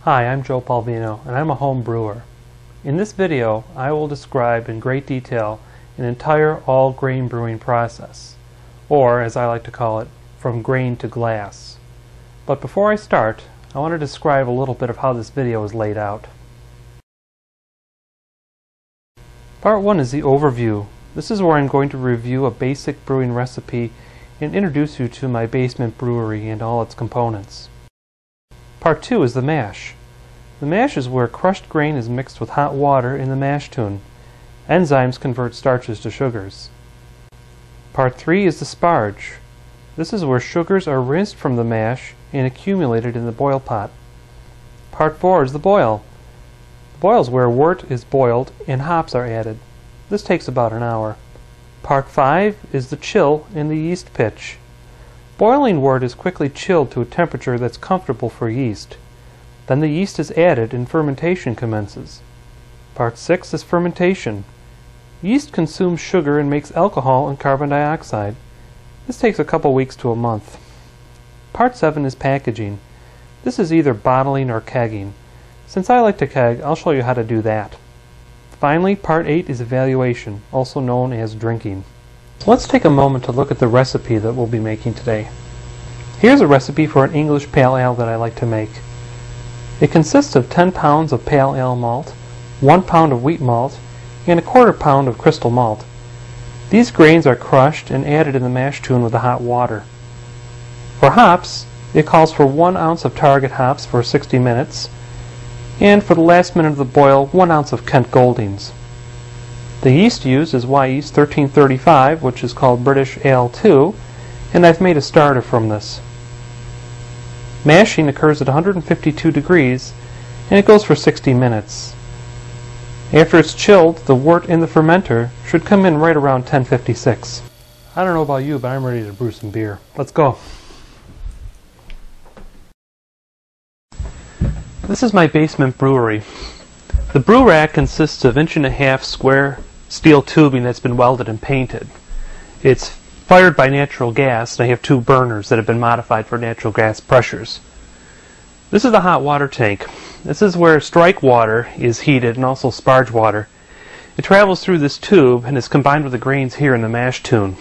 Hi, I'm Joe Palvino, and I'm a home brewer. In this video, I will describe in great detail an entire all-grain brewing process, or as I like to call it, from grain to glass. But before I start, I want to describe a little bit of how this video is laid out. Part 1 is the overview. This is where I'm going to review a basic brewing recipe and introduce you to my basement brewery and all its components. Part 2 is the mash. The mash is where crushed grain is mixed with hot water in the mash tun. Enzymes convert starches to sugars. Part 3 is the sparge. This is where sugars are rinsed from the mash and accumulated in the boil pot. Part 4 is the boil. The boil is where wort is boiled and hops are added. This takes about an hour. Part 5 is the chill and the yeast pitch. Boiling wort is quickly chilled to a temperature that's comfortable for yeast. Then the yeast is added and fermentation commences. Part 6 is fermentation. Yeast consumes sugar and makes alcohol and carbon dioxide. This takes a couple weeks to a month. Part 7 is packaging. This is either bottling or kegging. Since I like to keg, I'll show you how to do that. Finally, Part 8 is evaluation, also known as drinking. Let's take a moment to look at the recipe that we'll be making today. Here's a recipe for an English pale ale that I like to make. It consists of 10 pounds of pale ale malt, 1 pound of wheat malt, and 1/4 pound of crystal malt. These grains are crushed and added in the mash tun with the hot water. For hops, it calls for 1 ounce of target hops for 60 minutes, and for the last minute of the boil, 1 ounce of Kent Goldings. The yeast used is yeast 1335, which is called British Ale 2, and I've made a starter from this. Mashing occurs at 152 degrees, and it goes for 60 minutes. After it's chilled, the wort in the fermenter should come in right around 1056. I don't know about you, but I'm ready to brew some beer. Let's go. This is my basement brewery. The brew rack consists of 1.5-inch square steel tubing that's been welded and painted. It's fired by natural gas, and I have 2 burners that have been modified for natural gas pressures. This is the hot water tank. This is where strike water is heated and also sparge water. It travels through this tube and is combined with the grains here in the mash tun.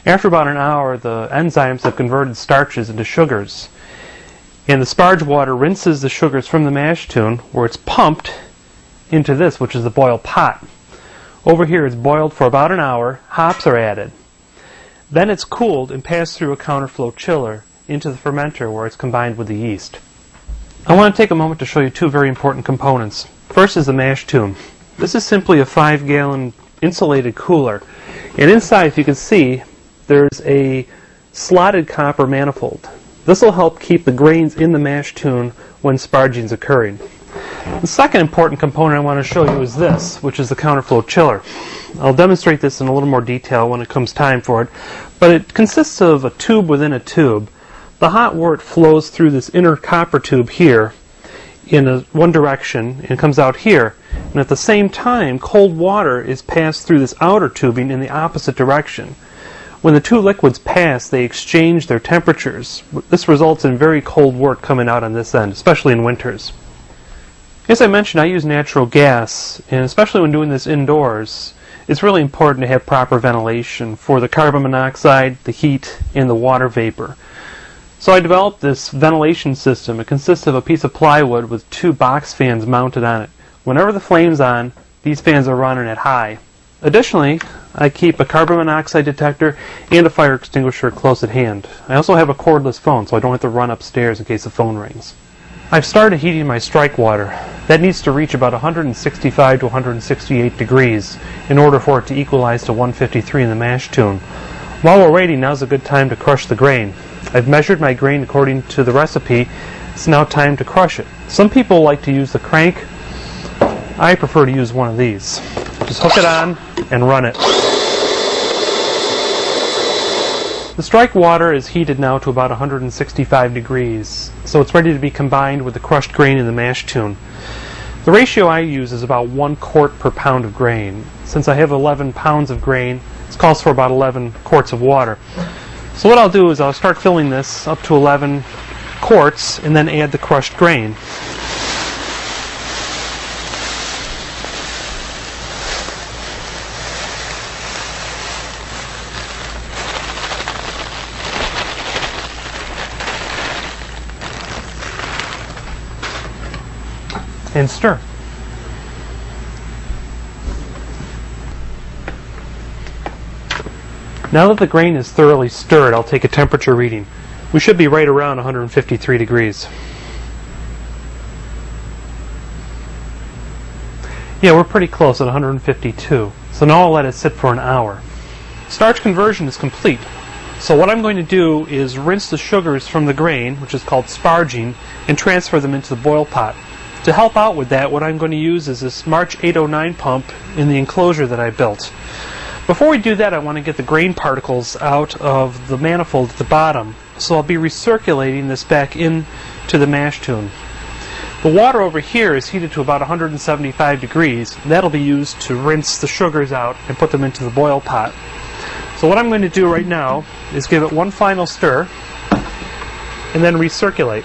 After about an hour, the enzymes have converted starches into sugars. And the sparge water rinses the sugars from the mash tun, where it's pumped into this, which is the boil pot. Over here it's boiled for about an hour, hops are added. Then it's cooled and passed through a counterflow chiller into the fermenter where it's combined with the yeast. I want to take a moment to show you 2 very important components. First is the mash tun. This is simply a 5-gallon insulated cooler. And inside, if you can see, there's a slotted copper manifold. This will help keep the grains in the mash tun when sparging is occurring. The second important component I want to show you is this, which is the counterflow chiller. I'll demonstrate this in a little more detail when it comes time for it, but it consists of a tube within a tube. The hot wort flows through this inner copper tube here in one direction and comes out here, and at the same time cold water is passed through this outer tubing in the opposite direction. When the 2 liquids pass, they exchange their temperatures. This results in very cold wort coming out on this end, especially in winters. As I mentioned, I use natural gas, and especially when doing this indoors, it's really important to have proper ventilation for the carbon monoxide, the heat, and the water vapor. So I developed this ventilation system. It consists of a piece of plywood with 2 box fans mounted on it. Whenever the flame's on, these fans are running at high. Additionally, I keep a carbon monoxide detector and a fire extinguisher close at hand. I also have a cordless phone, so I don't have to run upstairs in case the phone rings. I've started heating my strike water. That needs to reach about 165 to 168 degrees in order for it to equalize to 153 in the mash tun. While we're waiting, now's a good time to crush the grain. I've measured my grain according to the recipe. It's now time to crush it. Some people like to use the crank. I prefer to use one of these. Just hook it on and run it. The strike water is heated now to about 165 degrees, so it's ready to be combined with the crushed grain in the mash tun. The ratio I use is about 1 quart per pound of grain. Since I have 11 pounds of grain, it calls for about 11 quarts of water. So what I'll do is I'll start filling this up to 11 quarts and then add the crushed grain. and stir. Now that the grain is thoroughly stirred, I'll take a temperature reading. We should be right around 153 degrees. Yeah, we're pretty close at 152. So now I'll let it sit for an hour. Starch conversion is complete. So what I'm going to do is rinse the sugars from the grain, which is called sparging, and transfer them into the boil pot. To help out with that, what I'm going to use is this March 809 pump in the enclosure that I built. Before we do that, I want to get the grain particles out of the manifold at the bottom. So I'll be recirculating this back into the mash tun. The water over here is heated to about 175 degrees. That'll be used to rinse the sugars out and put them into the boil pot. So what I'm going to do right now is give it one final stir and then recirculate.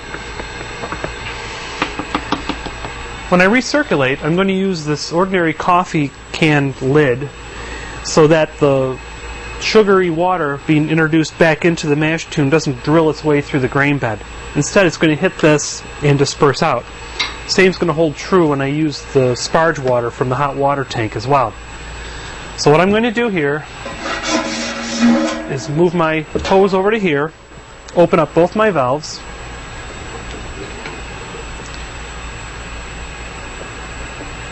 When I recirculate, I'm going to use this ordinary coffee can lid so that the sugary water being introduced back into the mash tun doesn't drill its way through the grain bed. Instead, it's going to hit this and disperse out. Same's going to hold true when I use the Sparge water from the hot water tank as well. So what I'm going to do here is move my hose over to here, open up both my valves,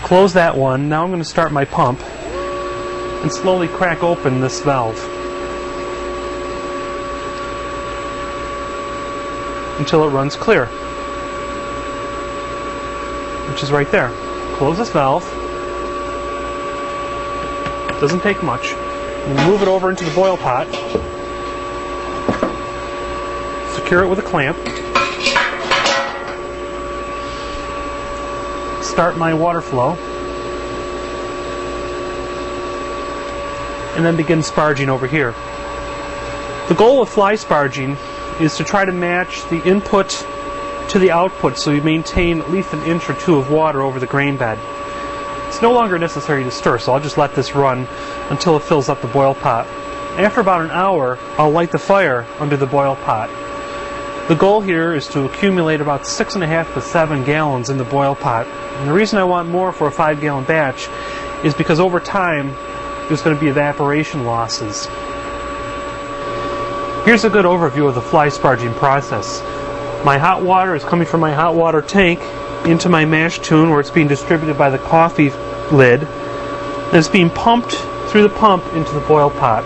close that one. Now I'm going to start my pump and slowly crack open this valve until it runs clear, which is right there. Close this valve. Doesn't take much. And move it over into the boil pot. Secure it with a clamp. Start my water flow. And then begin sparging over here. The goal of fly sparging is to try to match the input to the output so you maintain at least an inch or two of water over the grain bed. It's no longer necessary to stir, so I'll just let this run until it fills up the boil pot. After about an hour, I'll light the fire under the boil pot. The goal here is to accumulate about 6.5 to 7 gallons in the boil pot. And the reason I want more for a 5-gallon batch is because over time there's going to be evaporation losses. Here's a good overview of the fly sparging process. My hot water is coming from my hot water tank into my mash tun where it's being distributed by the coffee lid, and it's being pumped through the pump into the boil pot.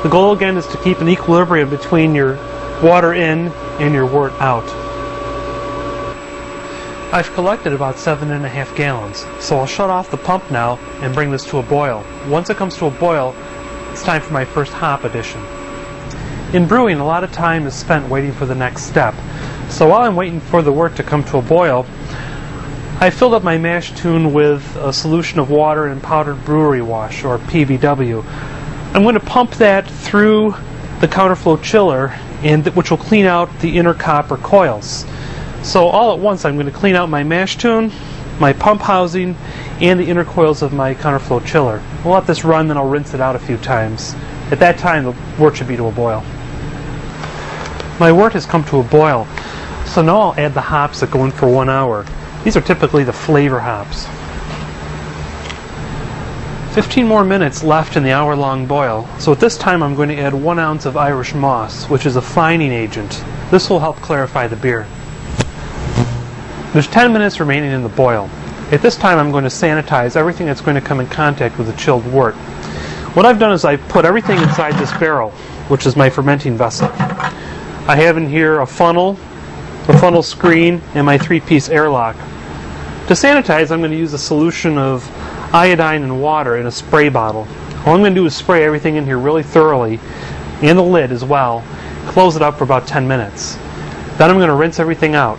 The goal again is to keep an equilibrium between your water in and your wort out. I've collected about 7.5 gallons, so I'll shut off the pump now and bring this to a boil. Once it comes to a boil, it's time for my first hop addition. In brewing, a lot of time is spent waiting for the next step. So while I'm waiting for the wort to come to a boil, I filled up my mash tun with a solution of water and powdered brewery wash, or PBW. I'm going to pump that through the counterflow chiller, which will clean out the inner copper coils. So all at once I'm going to clean out my mash tun, my pump housing, and the inner coils of my counterflow chiller. We'll let this run, then I'll rinse it out a few times. At that time, the wort should be to a boil. My wort has come to a boil, so now I'll add the hops that go in for 1 hour. These are typically the flavor hops. 15 more minutes left in the hour-long boil, so at this time I'm going to add 1 ounce of Irish moss, which is a fining agent. This will help clarify the beer. There's 10 minutes remaining in the boil. At this time I'm going to sanitize everything that's going to come in contact with the chilled wort. What I've done is I've put everything inside this barrel, which is my fermenting vessel. I have in here a funnel screen, and my 3-piece airlock. To sanitize, I'm going to use a solution of iodine and water in a spray bottle. All I'm going to do is spray everything in here really thoroughly, and the lid as well, close it up for about 10 minutes. Then I'm going to rinse everything out.